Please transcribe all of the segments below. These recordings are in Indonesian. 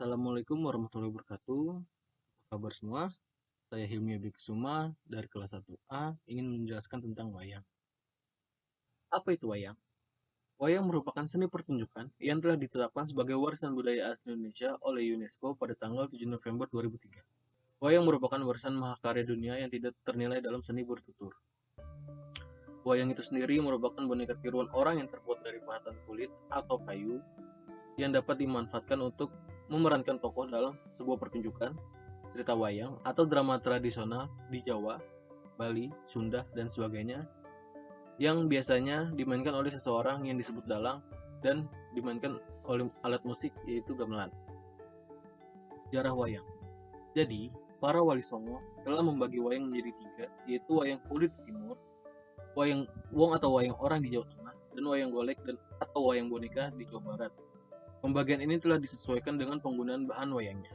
Assalamualaikum warahmatullahi wabarakatuh. Apa kabar semua? Saya Hilmi Abikusuma dari kelas 1A ingin menjelaskan tentang wayang. Apa itu wayang? Wayang merupakan seni pertunjukan yang telah ditetapkan sebagai warisan budaya asli Indonesia oleh UNESCO pada tanggal 7 November 2003. Wayang merupakan warisan mahakarya dunia yang tidak ternilai dalam seni bertutur. Wayang itu sendiri merupakan boneka tiruan orang yang terbuat dari pahatan kulit atau kayu yang dapat dimanfaatkan untuk memerankan tokoh dalam sebuah pertunjukan, cerita wayang, atau drama tradisional di Jawa, Bali, Sunda, dan sebagainya yang biasanya dimainkan oleh seseorang yang disebut dalang dan dimainkan oleh alat musik yaitu gamelan. Sejarah wayang. Jadi, para wali songo telah membagi wayang menjadi tiga, yaitu wayang kulit di timur, wayang wong atau wayang orang di Jawa Tengah, dan wayang golek atau wayang boneka di Jawa Barat. Pembagian ini telah disesuaikan dengan penggunaan bahan wayangnya.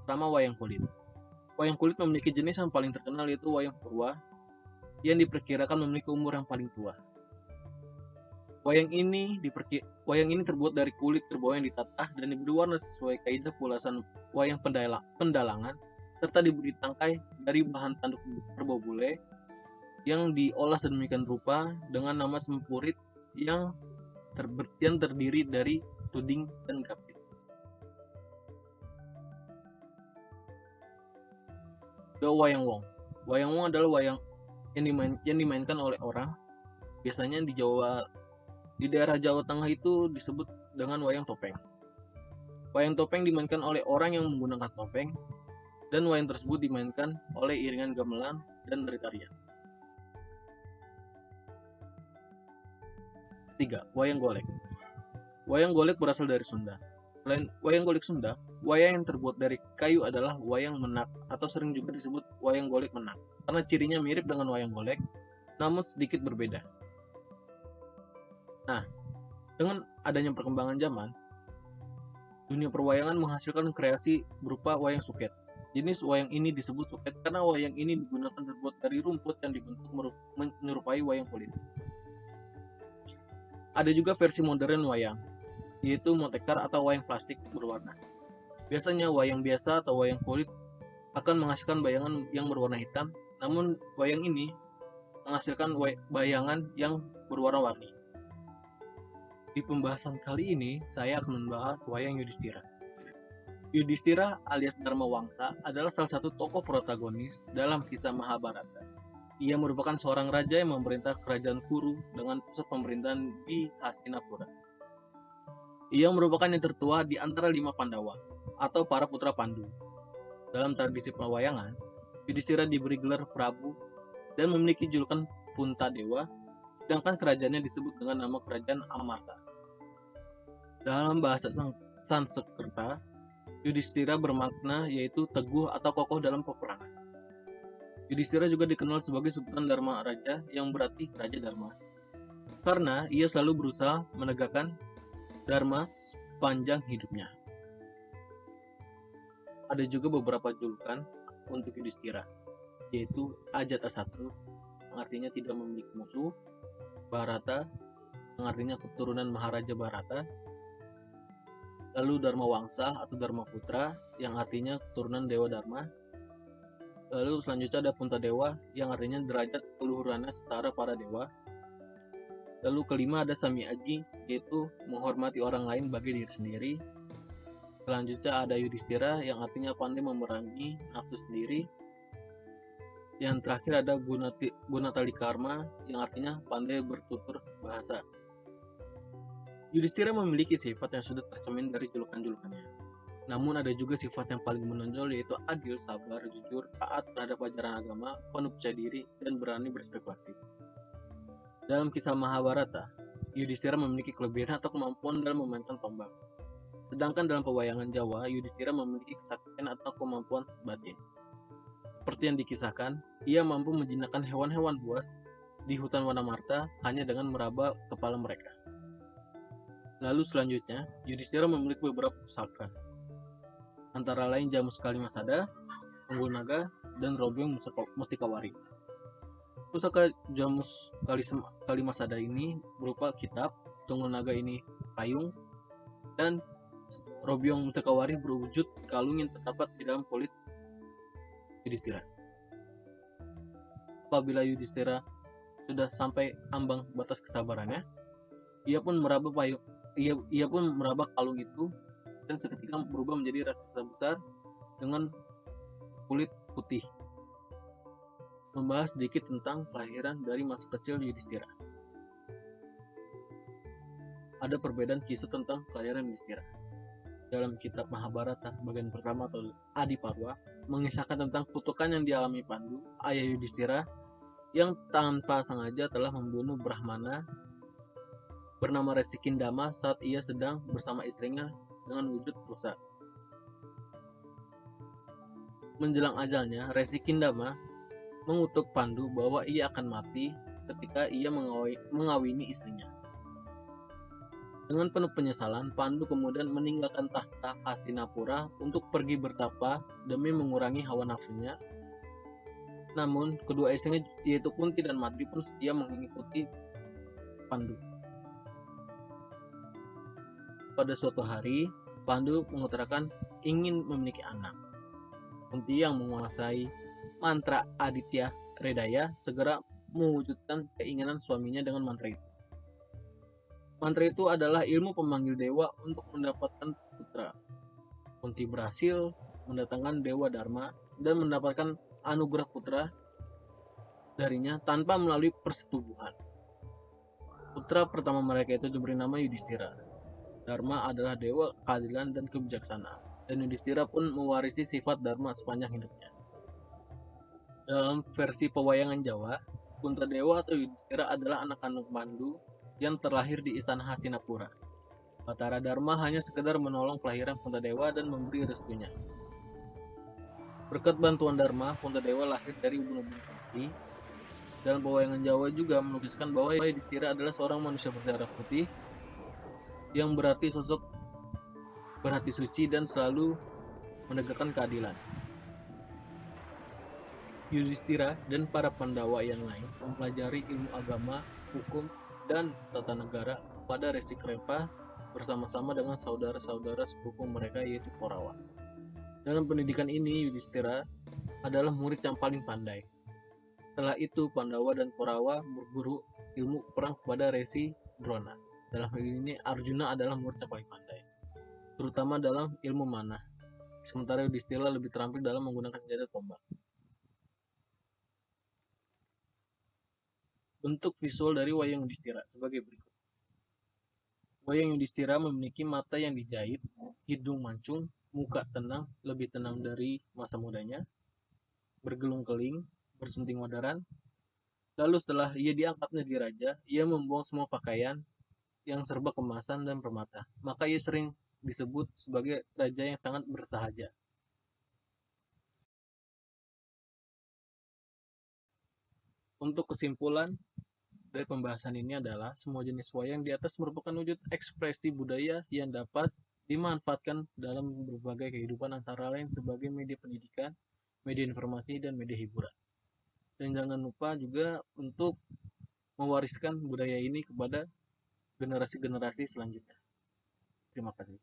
Pertama, wayang kulit. Wayang kulit memiliki jenis yang paling terkenal yaitu wayang purwa yang diperkirakan memiliki umur yang paling tua. Wayang ini terbuat dari kulit kerbau yang ditatah dan diberi warna sesuai kaidah pulasan wayang pendalangan serta diberi tangkai dari bahan tanduk kerbau bule yang diolah sedemikian rupa dengan nama sempurit yang terdiri dari tuding dan gapit. Wayang wong. Wayang wong adalah wayang yang dimainkan oleh orang. Biasanya di daerah Jawa Tengah itu disebut dengan wayang topeng. Wayang topeng dimainkan oleh orang yang menggunakan topeng, dan wayang tersebut dimainkan oleh iringan gamelan dan tari-tarian. Ketiga, wayang golek. Wayang golek berasal dari Sunda. Selain wayang golek Sunda, wayang yang terbuat dari kayu adalah wayang menak atau sering juga disebut wayang golek menak karena cirinya mirip dengan wayang golek namun sedikit berbeda. Nah, dengan adanya perkembangan zaman, dunia perwayangan menghasilkan kreasi berupa wayang suket. Jenis wayang ini disebut suket karena wayang ini digunakan terbuat dari rumput yang dibentuk menyerupai wayang kulit. Ada juga versi modern wayang, yaitu montekar atau wayang plastik berwarna. Biasanya wayang biasa atau wayang kulit akan menghasilkan bayangan yang berwarna hitam, namun wayang ini menghasilkan bayangan yang berwarna-warni. Di pembahasan kali ini, saya akan membahas wayang Yudhistira. Yudhistira alias Dharma Wangsa adalah salah satu tokoh protagonis dalam kisah Mahabharata. Ia merupakan seorang raja yang memerintah kerajaan Kuru dengan pusat pemerintahan di Hastinapura. Ia merupakan yang tertua di antara 5 Pandawa atau para putra Pandu. Dalam tradisi pewayangan, Yudhistira diberi gelar Prabu dan memiliki julukan Puntadewa, sedangkan kerajaannya disebut dengan nama kerajaan Amarta. Dalam bahasa Sanskerta, Yudhistira bermakna yaitu teguh atau kokoh dalam peperangan. Yudhistira juga dikenal sebagai sebutan Dharma Raja yang berarti Raja Dharma, karena ia selalu berusaha menegakkan Dharma sepanjang hidupnya. Ada juga beberapa julukan untuk Yudhistira, yaitu Ajatasatru, yang artinya tidak memiliki musuh, Bharata, yang artinya keturunan Maharaja Bharata, lalu Dharma Wangsa atau Dharma Putra, yang artinya keturunan Dewa Dharma, lalu selanjutnya ada Puntadewa, yang artinya derajat keluhurannya setara para dewa, lalu kelima ada Sami Aji, yaitu menghormati orang lain bagi diri sendiri. Selanjutnya ada Yudhistira yang artinya pandai memerangi nafsu sendiri. Yang terakhir ada Gunatali Karma yang artinya pandai bertutur bahasa. Yudhistira memiliki sifat yang sudah tercermin dari julukan-julukannya. Namun ada juga sifat yang paling menonjol yaitu adil, sabar, jujur, taat terhadap ajaran agama, penuh percaya diri, dan berani berspekulasi. Dalam kisah Mahabharata, Yudhistira memiliki kelebihan atau kemampuan dalam memainkan tombak. Sedangkan dalam pewayangan Jawa, Yudhistira memiliki kesaktian atau kemampuan batin. Seperti yang dikisahkan, ia mampu menjinakkan hewan-hewan buas di hutan Wanamarta hanya dengan meraba kepala mereka. Lalu selanjutnya, Yudhistira memiliki beberapa pusaka, antara lain Jamus Kalimasada, Unggul Naga, dan Robeng Mustikawari. Pusaka Jamus Kalimasada ini berupa kitab, Tunggul Naga ini payung, dan Robyong Mutakawari berwujud kalung yang terdapat di dalam kulit Yudhistira. Apabila Yudhistira sudah sampai ambang batas kesabarannya, ia pun meraba kalung itu dan seketika berubah menjadi raksasa besar dengan kulit putih. Membahas sedikit tentang kelahiran dari masa kecil Yudhistira. Ada perbedaan kisah tentang kelahiran Yudhistira. Dalam kitab Mahabharata bagian pertama atau Adiparwa mengisahkan tentang kutukan yang dialami Pandu, ayah Yudhistira, yang tanpa sengaja telah membunuh Brahmana bernama Resikindama saat ia sedang bersama istrinya dengan wujud rusa. Menjelang ajalnya, Resikindama mengutuk Pandu bahwa ia akan mati ketika ia mengawini istrinya. Dengan penuh penyesalan, Pandu kemudian meninggalkan tahta Hastinapura untuk pergi bertapa demi mengurangi hawa nafsunya. Namun, kedua istrinya yaitu Kunti dan Madri pun setia mengikuti Pandu. Pada suatu hari, Pandu mengutarakan ingin memiliki anak. Kunti yang menguasai mantra Aditya Hridaya segera mewujudkan keinginan suaminya dengan mantra itu. Mantra itu adalah ilmu pemanggil dewa untuk mendapatkan putra. Kunti berhasil mendatangkan Dewa Dharma dan mendapatkan anugerah putra darinya tanpa melalui persetubuhan. Putra pertama mereka itu diberi nama Yudhistira. Dharma adalah dewa keadilan dan kebijaksanaan, dan Yudhistira pun mewarisi sifat Dharma sepanjang hidupnya. Dalam versi pewayangan Jawa, Puntadewa atau Yudhistira adalah anak kandung Pandu yang terlahir di istana Hastinapura. Batara Dharma hanya sekedar menolong kelahiran Puntadewa dan memberi restunya. Berkat bantuan Dharma, Puntadewa lahir dari ubun-ubun putih. Dalam pewayangan Jawa juga menuliskan bahwa Yudhistira adalah seorang manusia berdarah putih yang berarti sosok berhati suci dan selalu menegakkan keadilan. Yudhistira dan para Pandawa yang lain mempelajari ilmu agama, hukum, dan tata negara kepada Resikrepa bersama-sama dengan saudara-saudara sepupu mereka yaitu Korawa. Dalam pendidikan ini, Yudhistira adalah murid yang paling pandai. Setelah itu, Pandawa dan Korawa berguru ilmu perang kepada Resi Drona. Dalam hal ini, Arjuna adalah murid yang paling pandai, terutama dalam ilmu mana. Sementara Yudhistira lebih terampil dalam menggunakan senjata tombak. Bentuk visual dari wayang Yudhistira sebagai berikut. Wayang Yudhistira memiliki mata yang dijahit, hidung mancung, muka tenang, lebih tenang dari masa mudanya, bergelung keling, bersunting wadaran. Lalu setelah ia diangkat menjadi raja, ia membuang semua pakaian yang serba kemasan dan permata. Maka ia sering disebut sebagai raja yang sangat bersahaja. Untuk kesimpulan dari pembahasan ini adalah semua jenis wayang di atas merupakan wujud ekspresi budaya yang dapat dimanfaatkan dalam berbagai kehidupan, antara lain sebagai media pendidikan, media informasi, dan media hiburan. Dan jangan lupa juga untuk mewariskan budaya ini kepada generasi-generasi selanjutnya. Terima kasih.